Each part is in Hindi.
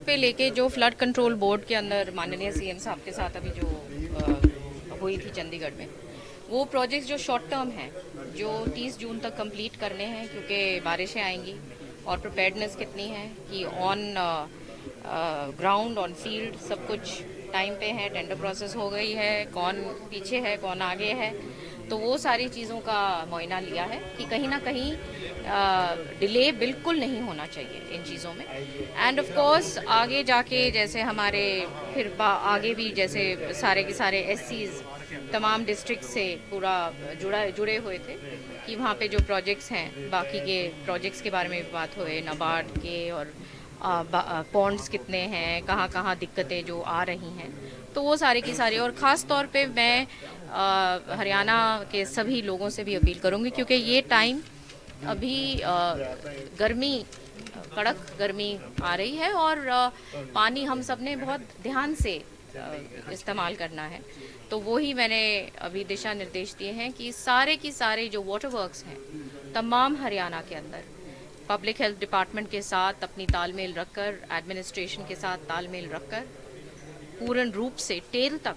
पे लेके जो फ्लड कंट्रोल बोर्ड के अंदर माननीय सीएम साहब के साथ अभी जो हुई थी चंडीगढ़ में, वो प्रोजेक्ट्स जो शॉर्ट टर्म हैं, जो 30 जून तक कंप्लीट करने हैं, क्योंकि बारिशें आएंगी और प्रिपेयर्डनेस कितनी है कि ऑन ग्राउंड ऑन फील्ड सब कुछ टाइम पे है, टेंडर प्रोसेस हो गई है, कौन पीछे है कौन आगे है, तो वो सारी चीज़ों का मुआयना लिया है कि कहीं ना कहीं डिले बिल्कुल नहीं होना चाहिए इन चीज़ों में। एंड ऑफ कोर्स आगे जाके जैसे हमारे फिर आगे भी जैसे सारे के सारे एससीज तमाम डिस्ट्रिक्ट से पूरा जुड़े हुए थे कि वहाँ पे जो प्रोजेक्ट्स हैं, बाकी के प्रोजेक्ट्स के बारे में भी बात हुए, नाबार्ड के और पॉन्ड्स कितने हैं, कहाँ कहाँ दिक्कतें जो आ रही हैं, तो वो सारी की सारी। और ख़ास तौर पे मैं हरियाणा के सभी लोगों से भी अपील करूँगी, क्योंकि ये टाइम अभी गर्मी, कड़क गर्मी आ रही है और पानी हम सब ने बहुत ध्यान से इस्तेमाल करना है। तो वो ही मैंने अभी दिशा निर्देश दिए हैं कि सारे की सारे जो वाटर वर्क्स हैं तमाम हरियाणा के अंदर पब्लिक हेल्थ डिपार्टमेंट के साथ अपनी तालमेल रखकर, एडमिनिस्ट्रेशन के साथ तालमेल रखकर पूर्ण रूप से टेल तक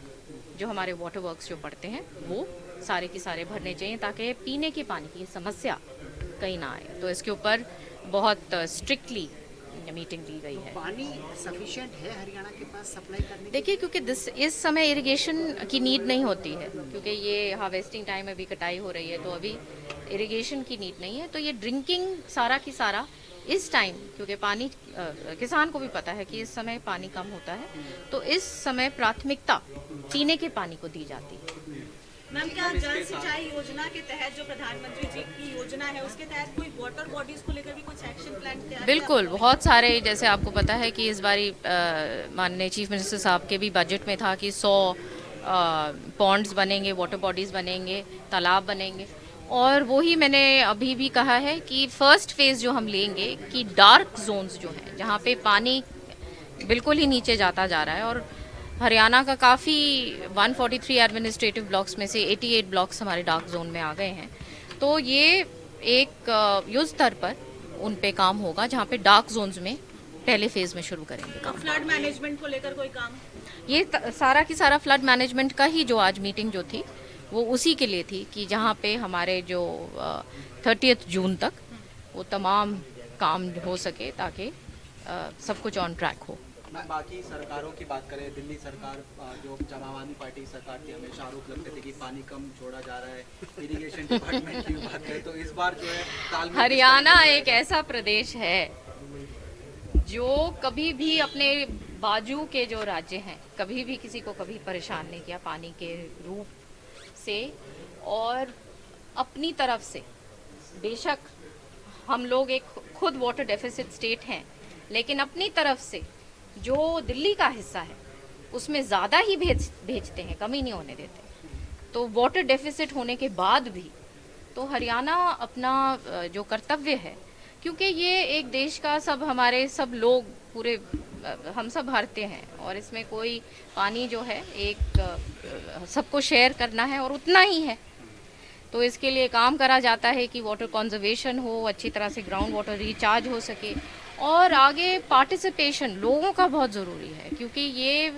जो हमारे वाटर वर्क्स जो पड़ते हैं वो सारे के सारे भरने चाहिए, ताकि पीने के पानी की समस्या कहीं ना आए। तो इसके ऊपर बहुत स्ट्रिक्टली मीटिंग ली गई है। पानी सफिशिएंट है हरियाणा के पास सप्लाई करने के? देखिए, क्योंकि इस समय इरिगेशन की नीड नहीं होती है, क्योंकि ये हार्वेस्टिंग टाइम अभी कटाई हो रही है, तो अभी इरिगेशन की नीड नहीं है। तो ये ड्रिंकिंग सारा की सारा इस टाइम, क्योंकि पानी किसान को भी पता है कि इस समय पानी कम होता है, तो इस समय प्राथमिकता पीने के पानी को दी जाती है। मैम, क्या जल सिंचाई योजना के तहत जो प्रधानमंत्री जी की योजना है उसके तहत कोई वाटर बॉडीज को लेकर भी कुछ एक्शन प्लान तैयार? बिल्कुल, बहुत सारे, जैसे आपको पता है कि इस बारी माननीय चीफ मिनिस्टर साहब के भी बजट में था कि 100 पॉन्ड्स बनेंगे, वाटर बॉडीज़ बनेंगे, तालाब बनेंगे। और वही मैंने अभी भी कहा है कि फर्स्ट फेज़ जो हम लेंगे कि डार्क जोन्स जो हैं, जहाँ पे पानी बिल्कुल ही नीचे जाता जा रहा है, और हरियाणा का काफ़ी 143 एडमिनिस्ट्रेटिव ब्लॉक्स में से 88 ब्लॉक्स हमारे डार्क जोन में आ गए हैं। तो ये एक युद्ध स्तर पर उन पे काम होगा, जहाँ पे डार्क जोन्स में पहले फेज़ में शुरू करेंगे काम। फ्लड मैनेजमेंट को लेकर कोई काम? ये सारा की सारा फ्लड मैनेजमेंट का ही जो आज मीटिंग जो थी वो उसी के लिए थी कि जहाँ पे हमारे जो 30 जून तक वो तमाम काम हो सके, ताकि सब कुछ ऑन ट्रैक हो। बाकी सरकारों की बात करें, दिल्ली सरकार जो समाजवादी पार्टी की सरकार थी, हमेशा आरोप लगते थे कि पानी कम छोड़ा जा रहा है। इरिगेशन डिपार्टमेंट की बात करें तो इस बार जो है तालमेल। हरियाणा एक ऐसा प्रदेश है जो कभी भी अपने बाजू के जो राज्य हैं, कभी भी किसी को कभी परेशान नहीं किया पानी के रूप से। और अपनी तरफ से बेशक हम लोग एक खुद वाटर डेफिसिट स्टेट हैं, लेकिन अपनी तरफ से जो दिल्ली का हिस्सा है उसमें ज़्यादा ही भेजते हैं, कमी नहीं होने देते। तो वाटर डेफिसिट होने के बाद भी तो हरियाणा अपना जो कर्तव्य है, क्योंकि ये एक देश का सब, हमारे सब लोग पूरे हम सब भारतीय हैं, और इसमें कोई पानी जो है एक सबको शेयर करना है और उतना ही है। तो इसके लिए काम करा जाता है कि वाटर कंजर्वेशन हो, अच्छी तरह से ग्राउंड वाटर रिचार्ज हो सके, और आगे पार्टिसिपेशन लोगों का बहुत ज़रूरी है, क्योंकि ये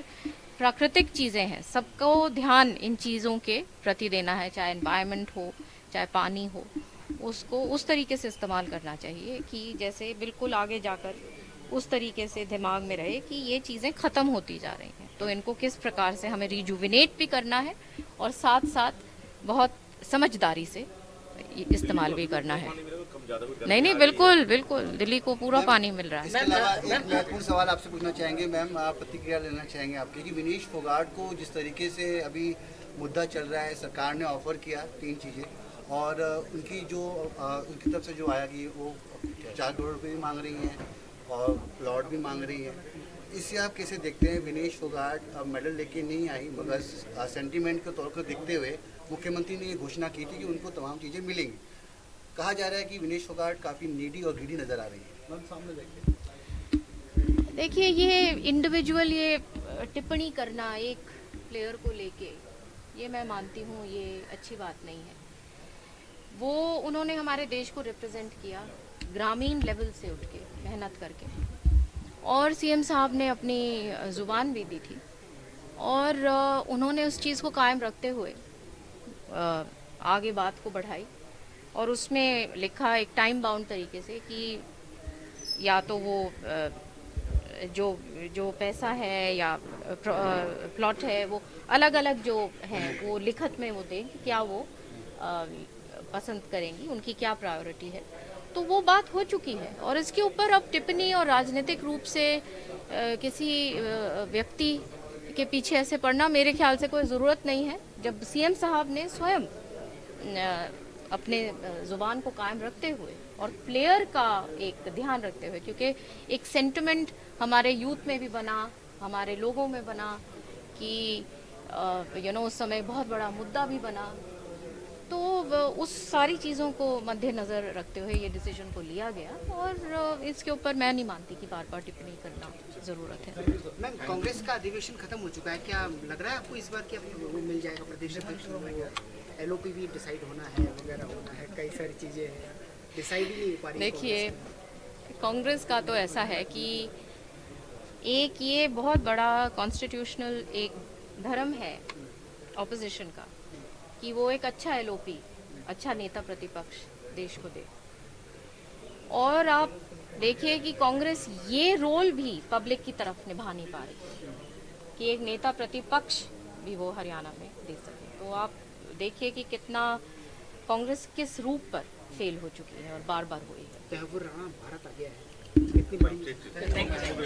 प्राकृतिक चीज़ें हैं, सबको ध्यान इन चीज़ों के प्रति देना है, चाहे एनवायरनमेंट हो चाहे पानी हो, उसको उस तरीके से इस्तेमाल करना चाहिए कि जैसे बिल्कुल आगे जाकर उस तरीके से दिमाग में रहे कि ये चीज़ें ख़त्म होती जा रही हैं, तो इनको किस प्रकार से हमें रिजुविनेट भी करना है और साथ साथ बहुत समझदारी से इस्तेमाल भी करना है। नहीं नहीं, बिल्कुल बिल्कुल, दिल्ली को पूरा पानी मिल रहा है। इसके अलावा एक महत्वपूर्ण सवाल आपसे पूछना चाहेंगे मैम, आप प्रतिक्रिया लेना चाहेंगे आपकी कि विनेश फोगाट को जिस तरीके से अभी मुद्दा चल रहा है, सरकार ने ऑफर किया 3 चीज़ें, और उनकी जो उनकी तरफ से जो आया कि वो 4 करोड़ रुपये भी मांग रही हैं और प्लॉट भी मांग रही हैं, इससे आप कैसे देखते हैं? विनेश फोगाट मेडल लेके नहीं आई, मगर सेंटीमेंट के तौर पर देखते हुए मुख्यमंत्री ने ये घोषणा की थी कि उनको तमाम चीज़ें मिलेंगी। कहा जा रहा है कि विनेश फोगाट काफ़ी नीडी और ग्रीडी नज़र आ रही है। मैम सामने देखिए, ये इंडिविजुअल ये टिप्पणी करना एक प्लेयर को लेके, ये मैं मानती हूँ ये अच्छी बात नहीं है। वो उन्होंने हमारे देश को रिप्रेजेंट किया ग्रामीण लेवल से उठ के, मेहनत करके, और सीएम साहब ने अपनी ज़ुबान भी दी थी और उन्होंने उस चीज़ को कायम रखते हुए आगे बात को बढ़ाई और उसमें लिखा एक टाइम बाउंड तरीके से कि या तो वो जो पैसा है या प्लॉट है वो अलग अलग जो हैं वो लिखत में वो दें कि क्या वो पसंद करेंगी, उनकी क्या प्रायोरिटी है। तो वो बात हो चुकी है और इसके ऊपर अब टिप्पणी और राजनीतिक रूप से किसी व्यक्ति के पीछे ऐसे पड़ना मेरे ख्याल से कोई ज़रूरत नहीं है। जब सीएम साहब ने स्वयं अपने ज़ुबान को कायम रखते हुए और प्लेयर का एक ध्यान रखते हुए, क्योंकि एक सेंटिमेंट हमारे यूथ में भी बना, हमारे लोगों में बना कि उस समय बहुत बड़ा मुद्दा भी बना, तो उस सारी चीज़ों को मद्देनज़र रखते हुए ये डिसीजन को लिया गया और इसके ऊपर मैं नहीं मानती कि बार बार टिप्पणी करना ज़रूरत है। मैम, कांग्रेस का अधिवेशन खत्म हो चुका है, क्या लग रहा है आपको इस बार कि वो मिल जाएगा प्रदेश अध्यक्ष? एलओपी भी डिसाइड होना है, वगैरह होना है, कई सारी चीज़ें हैं, डिसाइड ही नहीं हो पा रही। देखिए, कांग्रेस का तो ऐसा है कि एक ये बहुत बड़ा कॉन्स्टिट्यूशनल एक धर्म है ऑपोजिशन का कि वो एक अच्छा एलओपी, अच्छा नेता प्रतिपक्ष देश को दे। और आप देखिए कि कांग्रेस ये रोल भी पब्लिक की तरफ निभा नहीं पा रही कि एक नेता प्रतिपक्ष भी वो हरियाणा में दे सके। तो आप देखिए कि कितना कांग्रेस किस रूप पर फेल हो चुकी है और बार बार हुई है। तहव्वुर राणा भारत आ गया है, कितनी बड़ी